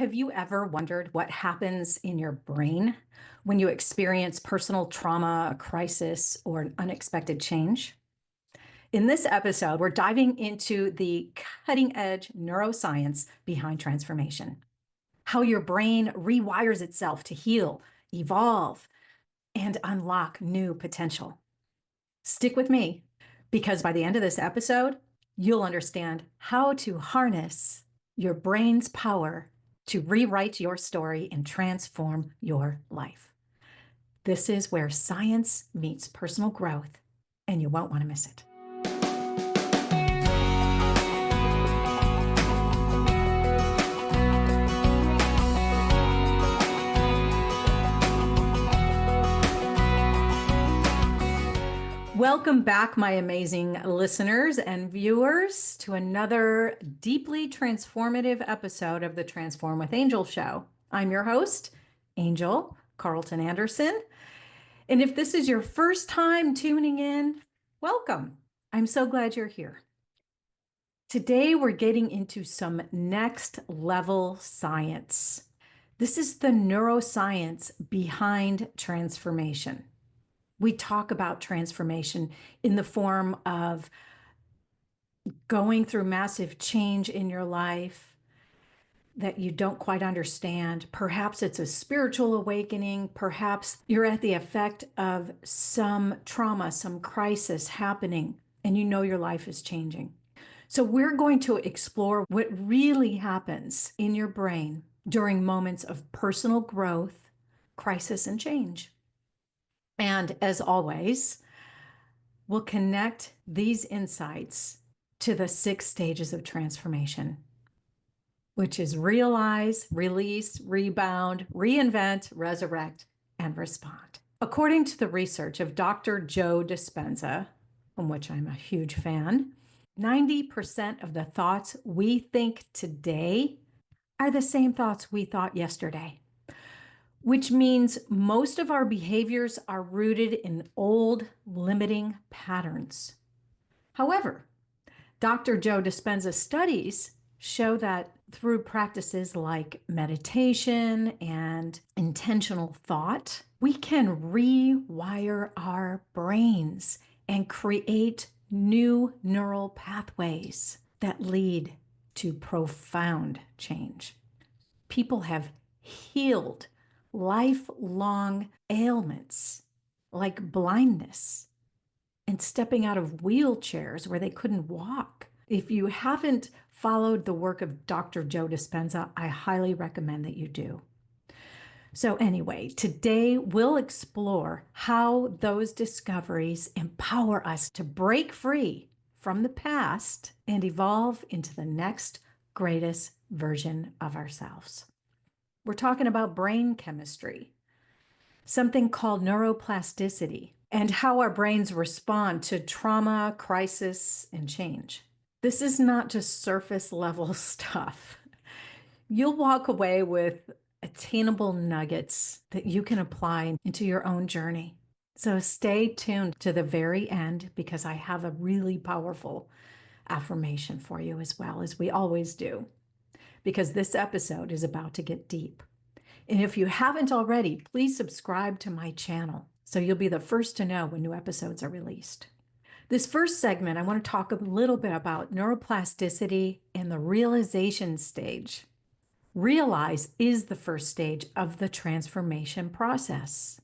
Have you ever wondered what happens in your brain when you experience personal trauma, a crisis, or an unexpected change? In this episode, we're diving into the cutting edge neuroscience behind transformation, how your brain rewires itself to heal, evolve, and unlock new potential. Stick with me, because by the end of this episode, you'll understand how to harness your brain's power to rewrite your story and transform your life. This is where science meets personal growth, and you won't want to miss it. Welcome back, my amazing listeners and viewers, to another deeply transformative episode of the Transform with Angel show. I'm your host, Angel Carlton Anderson. And if this is your first time tuning in, welcome. I'm so glad you're here. Today, we're getting into some next level science. This is the neuroscience behind transformation. We talk about transformation in the form of going through massive change in your life that you don't quite understand. Perhaps it's a spiritual awakening. Perhaps you're at the effect of some trauma, some crisis happening, and you know your life is changing. So we're going to explore what really happens in your brain during moments of personal growth, crisis, and change. And as always, we'll connect these insights to the 6 stages of transformation, which is realize, release, rebound, reinvent, resurrect, and respond. According to the research of Dr. Joe Dispenza, from which I'm a huge fan, 90% of the thoughts we think today are the same thoughts we thought yesterday, which means most of our behaviors are rooted in old limiting patterns. However, Dr. Joe Dispenza's studies show that through practices like meditation and intentional thought, we can rewire our brains and create new neural pathways that lead to profound change. People have healed lifelong ailments like blindness and stepping out of wheelchairs where they couldn't walk. If you haven't followed the work of Dr. Joe Dispenza, I highly recommend that you do. So anyway, today we'll explore how those discoveries empower us to break free from the past and evolve into the next greatest version of ourselves. We're talking about brain chemistry, something called neuroplasticity, and how our brains respond to trauma, crisis, and change. This is not just surface level stuff. You'll walk away with attainable nuggets that you can apply into your own journey. So stay tuned to the very end, because I have a really powerful affirmation for you, as well as we always do, because this episode is about to get deep. And if you haven't already, please subscribe to my channel so you'll be the first to know when new episodes are released. This first segment, I want to talk a little bit about neuroplasticity and the realization stage. Realize is the first stage of the transformation process.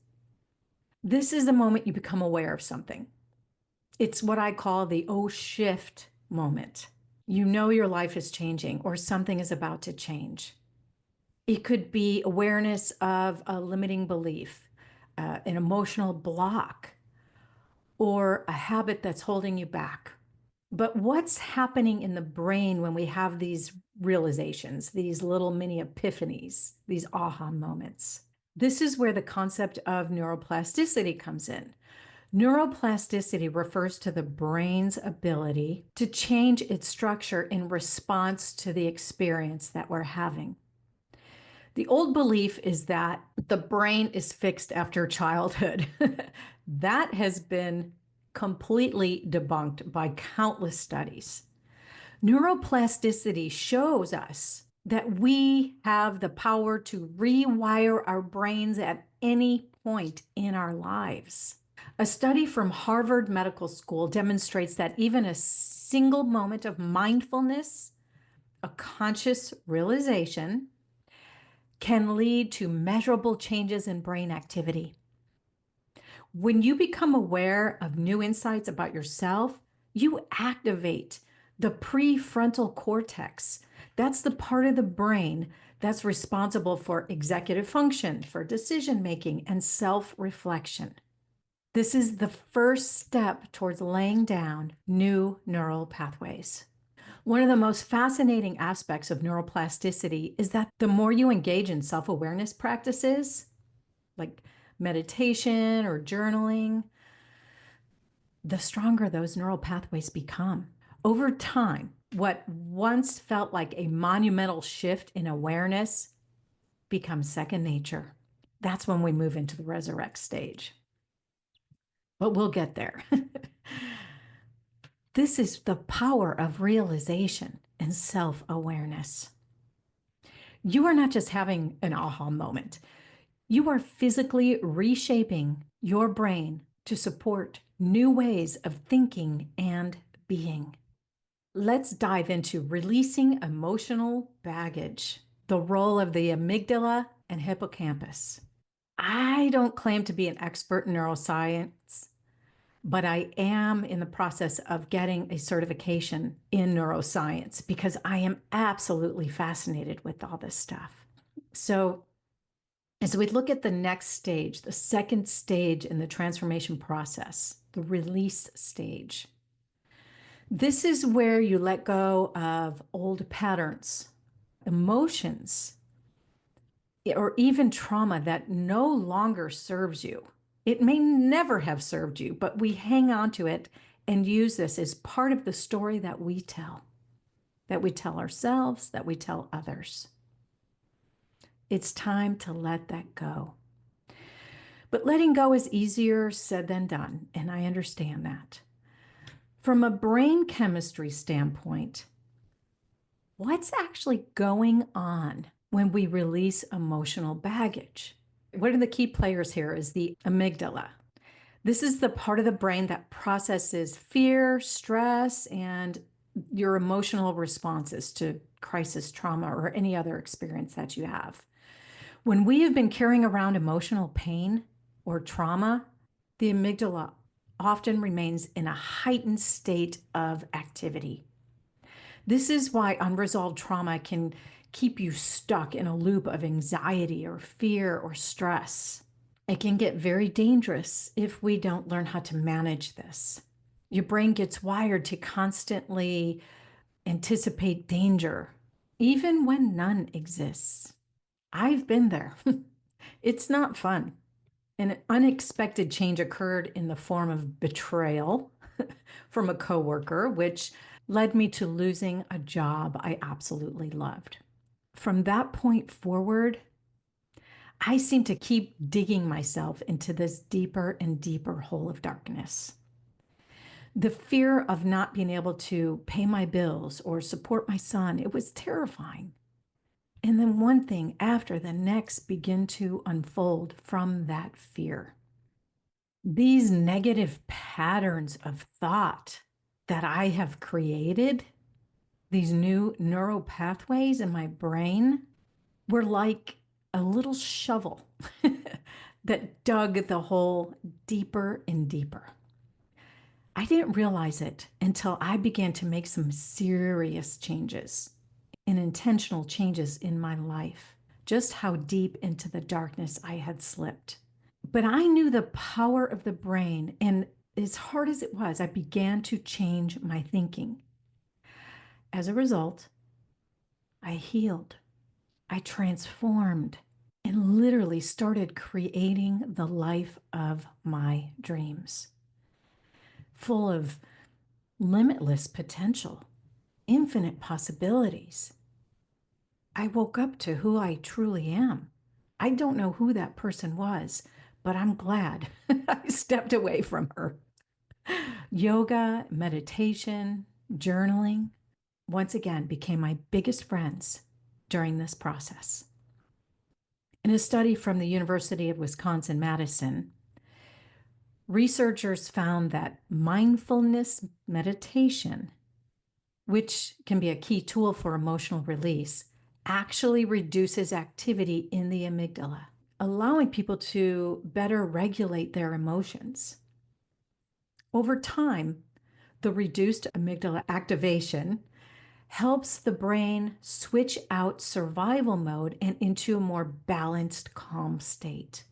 This is the moment you become aware of something. It's what I call the oh shift moment. You know your life is changing or something is about to change. It could be awareness of a limiting belief, an emotional block, or a habit that's holding you back. But what's happening in the brain when we have these realizations, these little mini epiphanies, these aha moments? This is where the concept of neuroplasticity comes in. Neuroplasticity refers to the brain's ability to change its structure in response to the experience that we're having. The old belief is that the brain is fixed after childhood. That has been completely debunked by countless studies. Neuroplasticity shows us that we have the power to rewire our brains at any point in our lives. A study from Harvard Medical School demonstrates that even a single moment of mindfulness, a conscious realization, can lead to measurable changes in brain activity. When you become aware of new insights about yourself, you activate the prefrontal cortex. That's the part of the brain that's responsible for executive function, for decision making, and self reflection. This is the first step towards laying down new neural pathways. One of the most fascinating aspects of neuroplasticity is that the more you engage in self awareness practices, like meditation or journaling, the stronger those neural pathways become. Over time, what once felt like a monumental shift in awareness becomes second nature. That's when we move into the resurrect stage. But we'll get there. This is the power of realization and self awareness. You are not just having an aha moment, you are physically reshaping your brain to support new ways of thinking and being. Let's dive into releasing emotional baggage, the role of the amygdala and hippocampus. I don't claim to be an expert in neuroscience, but I am in the process of getting a certification in neuroscience because I am absolutely fascinated with all this stuff. So, as we look at the next stage, the second stage in the transformation process, the release stage, this is where you let go of old patterns, emotions, or even trauma that no longer serves you. It may never have served you, but we hang on to it and use this as part of the story that we tell ourselves, that we tell others. It's time to let that go. But letting go is easier said than done, and I understand that. From a brain chemistry standpoint, what's actually going on when we release emotional baggage? One of the key players here is the amygdala. This is the part of the brain that processes fear, stress, and your emotional responses to crisis, trauma, or any other experience that you have. When we have been carrying around emotional pain or trauma, the amygdala often remains in a heightened state of activity. This is why unresolved trauma can keep you stuck in a loop of anxiety or fear or stress. It can get very dangerous if we don't learn how to manage this. Your brain gets wired to constantly anticipate danger, even when none exists. I've been there. It's not fun. An unexpected change occurred in the form of betrayal from a coworker, which led me to losing a job I absolutely loved. From that point forward, I seemed to keep digging myself into this deeper and deeper hole of darkness. The fear of not being able to pay my bills or support my son, it was terrifying. And then one thing after the next began to unfold from that fear. These negative patterns of thought that I have created, these new neural pathways in my brain, were like a little shovel that dug the hole deeper and deeper. I didn't realize it until I began to make some serious changes and intentional changes in my life, just how deep into the darkness I had slipped. But I knew the power of the brain, and as hard as it was, I began to change my thinking. As a result, I healed, I transformed, and literally started creating the life of my dreams, full of limitless potential, infinite possibilities. I woke up to who I truly am. I don't know who that person was, but I'm glad I stepped away from her. Yoga, meditation, journaling, once again became my biggest friends during this process. In a study from the University of Wisconsin-Madison, researchers found that mindfulness meditation, which can be a key tool for emotional release, actually reduces activity in the amygdala, allowing people to better regulate their emotions. Over time, the reduced amygdala activation helps the brain switch out survival mode and into a more balanced, calm state.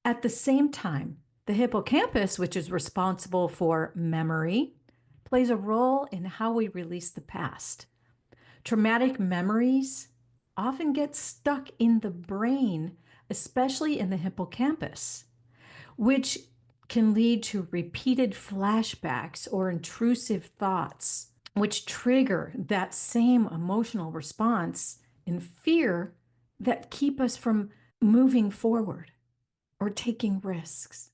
At the same time, the hippocampus, which is responsible for memory, plays a role in how we release the past. Traumatic memories often get stuck in the brain, especially in the hippocampus, which can lead to repeated flashbacks or intrusive thoughts, which trigger that same emotional response and fear that keep us from moving forward or taking risks.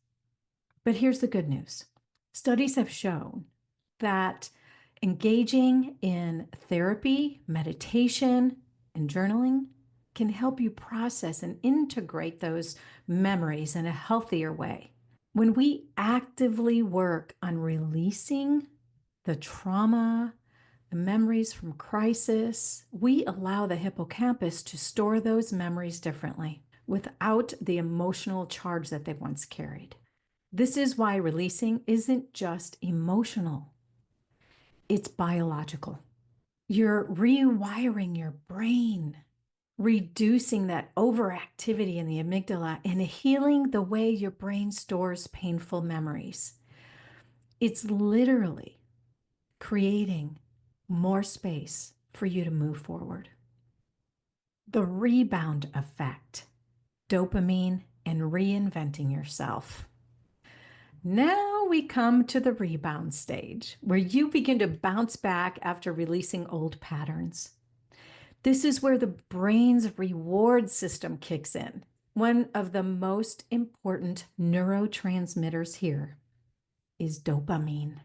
But here's the good news. Studies have shown that engaging in therapy, meditation, and journaling can help you process and integrate those memories in a healthier way. When we actively work on releasing the trauma, the memories from crisis, we allow the hippocampus to store those memories differently without the emotional charge that they once carried. This is why releasing isn't just emotional, it's biological. You're rewiring your brain, reducing that overactivity in the amygdala and healing the way your brain stores painful memories. It's literally creating more space for you to move forward. The rebound effect, dopamine, and reinventing yourself. Now we come to the rebound stage, where you begin to bounce back after releasing old patterns. This is where the brain's reward system kicks in, one of the most important neurotransmitters here is dopamine.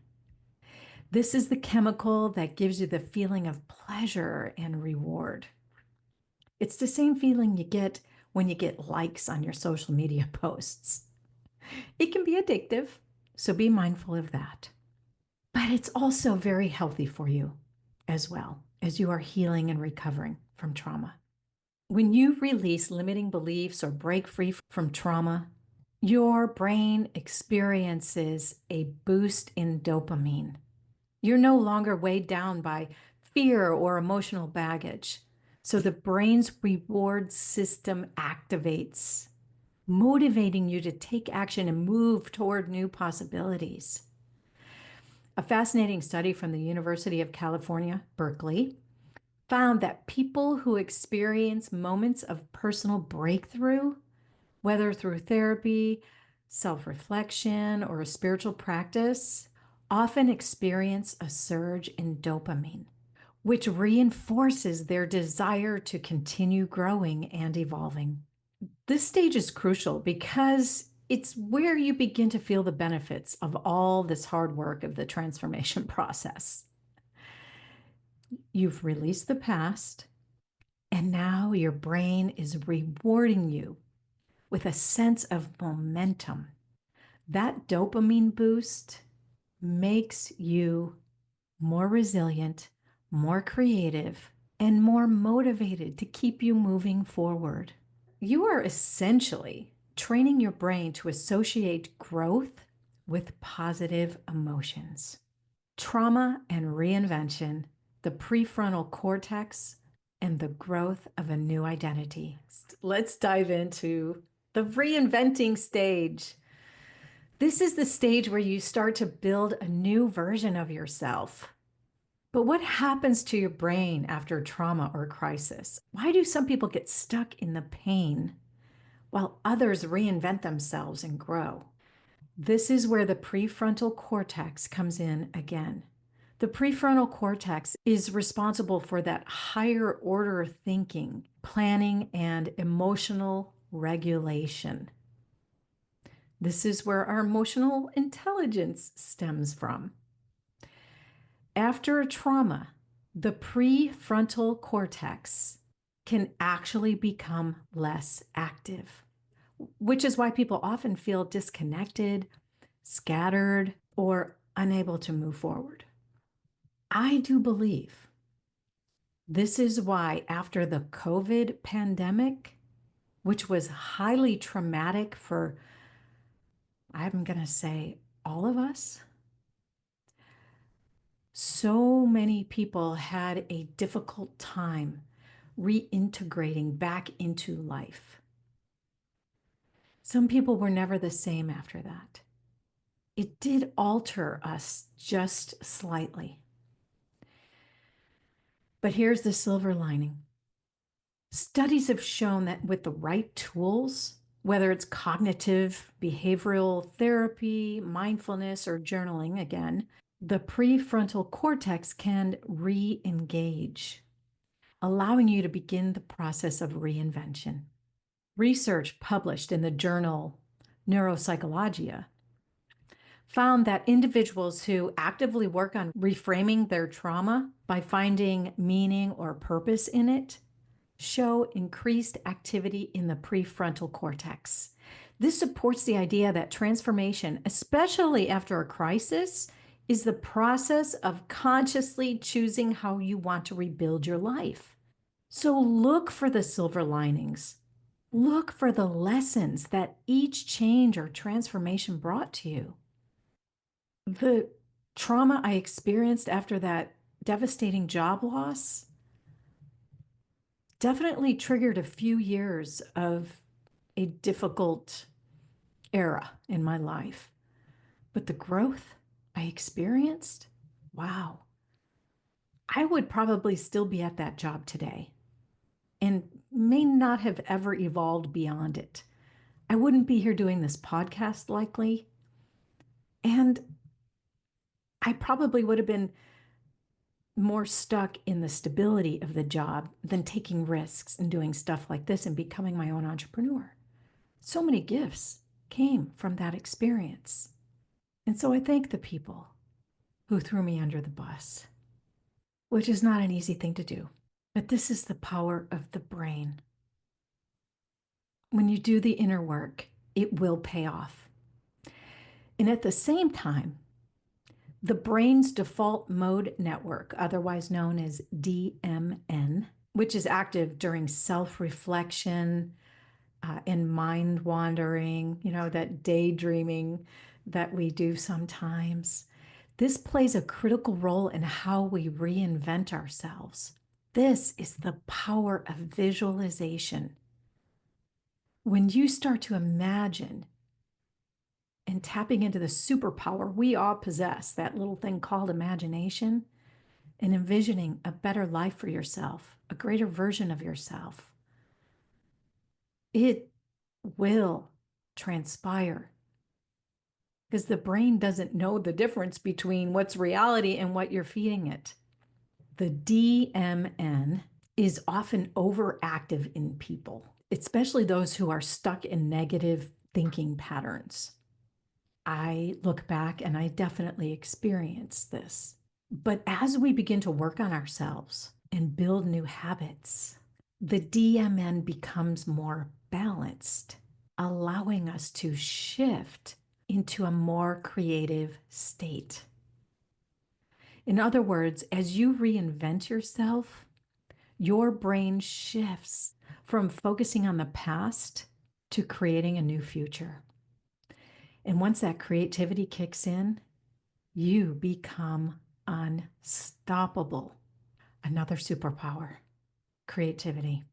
This is the chemical that gives you the feeling of pleasure and reward. It's the same feeling you get when you get likes on your social media posts. It can be addictive, so be mindful of that. But it's also very healthy for you as well as you are healing and recovering from trauma. When you release limiting beliefs or break free from trauma, your brain experiences a boost in dopamine. You're no longer weighed down by fear or emotional baggage. So the brain's reward system activates, motivating you to take action and move toward new possibilities. A fascinating study from the University of California, Berkeley, found that people who experience moments of personal breakthrough, whether through therapy, self-reflection, or a spiritual practice, often experience a surge in dopamine, which reinforces their desire to continue growing and evolving. This stage is crucial because it's where you begin to feel the benefits of all this hard work of the transformation process. You've released the past, and now your brain is rewarding you with a sense of momentum. That dopamine boost makes you more resilient, more creative, and more motivated to keep you moving forward. You are essentially training your brain to associate growth with positive emotions. Trauma and reinvention, the prefrontal cortex, and the growth of a new identity. Let's dive into the reinventing stage. This is the stage where you start to build a new version of yourself. But what happens to your brain after trauma or crisis? Why do some people get stuck in the pain while others reinvent themselves and grow? This is where the prefrontal cortex comes in again. The prefrontal cortex is responsible for that higher order thinking, planning, and emotional regulation. This is where our emotional intelligence stems from. After a trauma, the prefrontal cortex can actually become less active, which is why people often feel disconnected, scattered, or unable to move forward. I do believe this is why, after the COVID pandemic, which was highly traumatic for, I'm going to say, all of us, so many people had a difficult time reintegrating back into life. Some people were never the same after that. It did alter us just slightly. But here's the silver lining. Studies have shown that with the right tools, whether it's cognitive behavioral therapy, mindfulness, or journaling, again, the prefrontal cortex can re-engage, allowing you to begin the process of reinvention. Research published in the journal Neuropsychology found that individuals who actively work on reframing their trauma by finding meaning or purpose in it show increased activity in the prefrontal cortex. This supports the idea that transformation, especially after a crisis, is the process of consciously choosing how you want to rebuild your life. So look for the silver linings. Look for the lessons that each change or transformation brought to you. The trauma I experienced after that devastating job loss definitely triggered a few years of a difficult era in my life. But the growth I experienced, wow, I would probably still be at that job today and may not have ever evolved beyond it. I wouldn't be here doing this podcast likely. And I probably would have been more stuck in the stability of the job than taking risks and doing stuff like this and becoming my own entrepreneur. So many gifts came from that experience. And so I thank the people who threw me under the bus, which is not an easy thing to do. But this is the power of the brain. When you do the inner work, it will pay off. And at the same time, the brain's default mode network, otherwise known as DMN, which is active during self-reflection and mind wandering, that daydreaming that we do sometimes. This plays a critical role in how we reinvent ourselves. This is the power of visualization. When you start to imagine and tapping into the superpower we all possess, that little thing called imagination, and envisioning a better life for yourself, a greater version of yourself, it will transpire, because the brain doesn't know the difference between what's reality and what you're feeding it. The DMN is often overactive in people, especially those who are stuck in negative thinking patterns. I look back and I definitely experienced this. But as we begin to work on ourselves and build new habits, the DMN becomes more balanced, allowing us to shift into a more creative state. In other words, as you reinvent yourself, your brain shifts from focusing on the past to creating a new future. And once that creativity kicks in, you become unstoppable. Another superpower, creativity.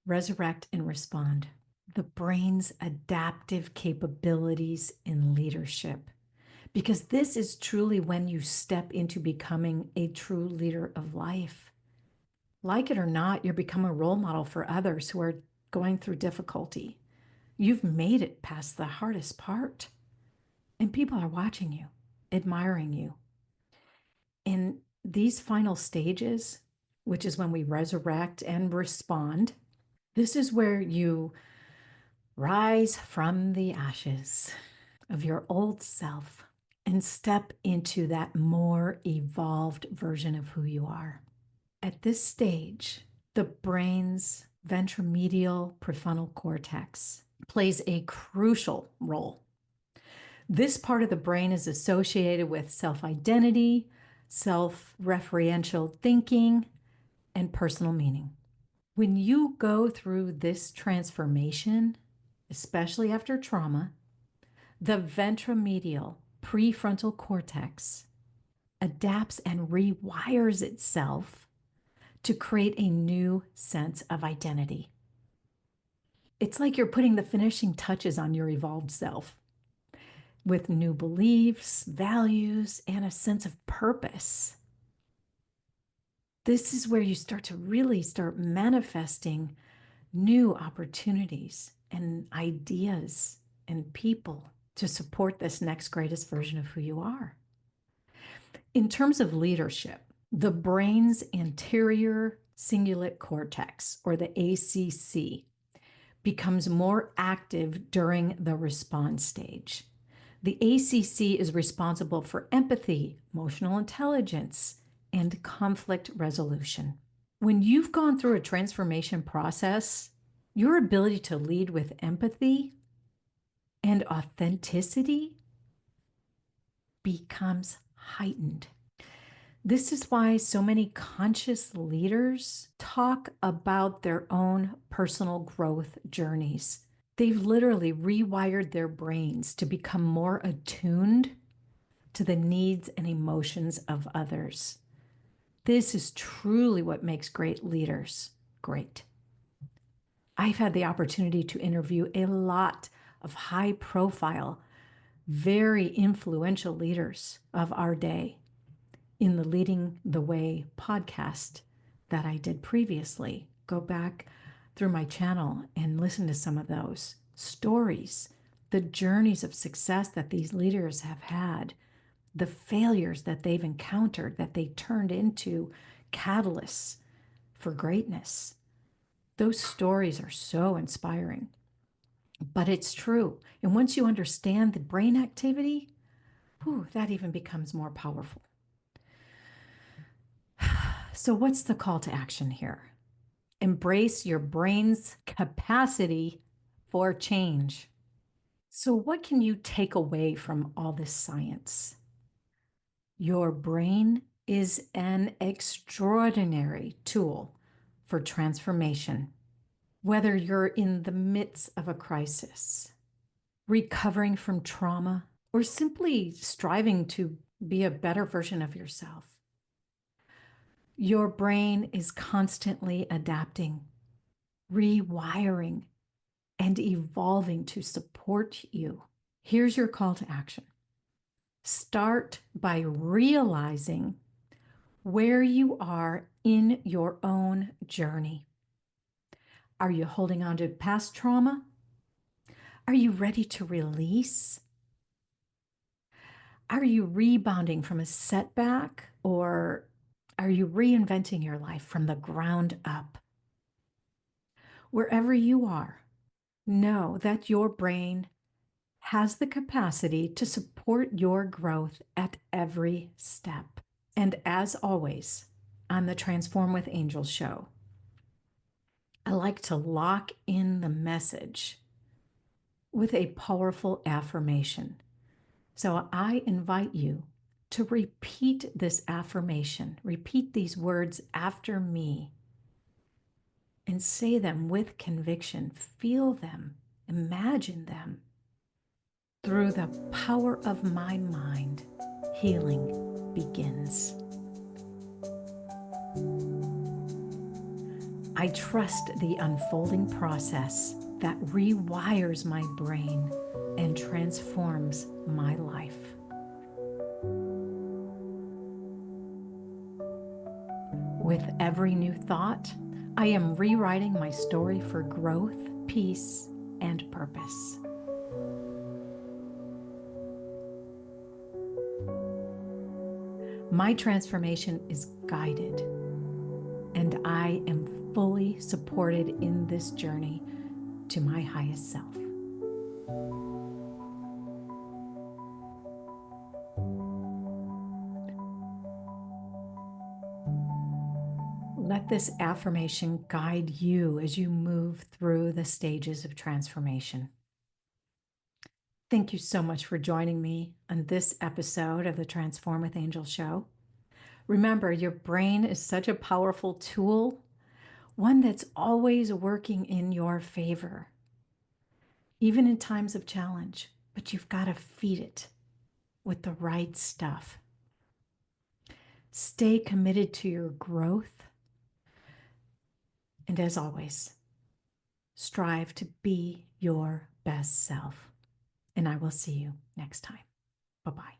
Resurrect and respond. The brain's adaptive capabilities in leadership. Because this is truly when you step into becoming a true leader of life. Like it or not, you're becoming a role model for others who are going through difficulty. You've made it past the hardest part. And people are watching you, admiring you. In these final stages, which is when we resurrect and respond, this is where you rise from the ashes of your old self and step into that more evolved version of who you are. At this stage, The brain's ventromedial prefrontal cortex plays a crucial role. This part of the brain is associated with self-identity, self-referential thinking, and personal meaning. When you go through this transformation, especially after trauma, the ventromedial prefrontal cortex adapts and rewires itself to create a new sense of identity. It's like you're putting the finishing touches on your evolved self with new beliefs, values, and a sense of purpose. This is where you start to really start manifesting new opportunities and ideas and people to support this next greatest version of who you are. In terms of leadership, the brain's anterior cingulate cortex, or the ACC, becomes more active during the response stage. The ACC is responsible for empathy, emotional intelligence, and conflict resolution. When you've gone through a transformation process, your ability to lead with empathy and authenticity becomes heightened. This is why so many conscious leaders talk about their own personal growth journeys. They've literally rewired their brains to become more attuned to the needs and emotions of others. This is truly what makes great leaders great. I've had the opportunity to interview a lot of high-profile, very influential leaders of our day in the Leading the Way podcast that I did previously. Go back through my channel and listen to some of those stories, the journeys of success that these leaders have had, the failures that they've encountered that they turned into catalysts for greatness. Those stories are so inspiring, but it's true. And once you understand the brain activity, that even becomes more powerful. So what's the call to action here? Embrace your brain's capacity for change. So what can you take away from all this science? Your brain is an extraordinary tool for transformation. Whether you're in the midst of a crisis, recovering from trauma, or simply striving to be a better version of yourself, your brain is constantly adapting, rewiring, and evolving to support you. Here's your call to action. Start by realizing where you are in your own journey. Are you holding on to past trauma? Are you ready to release? Are you rebounding from a setback, or are you reinventing your life from the ground up? Wherever you are, know that your brain has the capacity to support your growth at every step. And as always, on the Transform with Angels show, I like to lock in the message with a powerful affirmation. So I invite you to repeat this affirmation, repeat these words after me, and say them with conviction. Feel them, imagine them. Through the power of my mind, healing begins. I trust the unfolding process that rewires my brain and transforms my life. With every new thought, I am rewriting my story for growth, peace, and purpose. My transformation is guided, and I am fully supported in this journey to my highest self. Let let this affirmation guide you as you move through the stages of transformation. Thank you so much for joining me on this episode of the Transform with Angel show. Remember, your brain is such a powerful tool, one that's always working in your favor, even in times of challenge, but you've got to feed it with the right stuff. Stay committed to your growth. And as always, strive to be your best self. And I will see you next time. Bye-bye.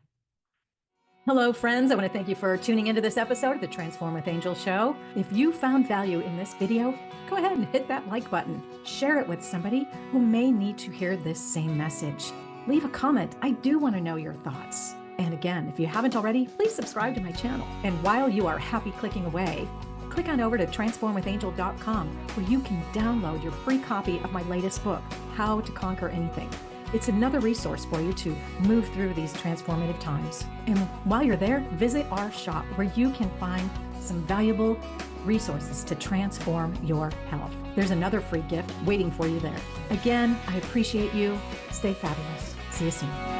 Hello, friends. I want to thank you for tuning into this episode of the Transform with Angel show. If you found value in this video, go ahead and hit that like button. Share it with somebody who may need to hear this same message. Leave a comment. I do want to know your thoughts. And again, if you haven't already, please subscribe to my channel. And while you are happy clicking away, click on over to transformwithangel.com where you can download your free copy of my latest book, How to Conquer Anything. It's another resource for you to move through these transformative times. And while you're there, visit our shop where you can find some valuable resources to transform your health. There's another free gift waiting for you there. Again, I appreciate you. Stay fabulous. See you soon.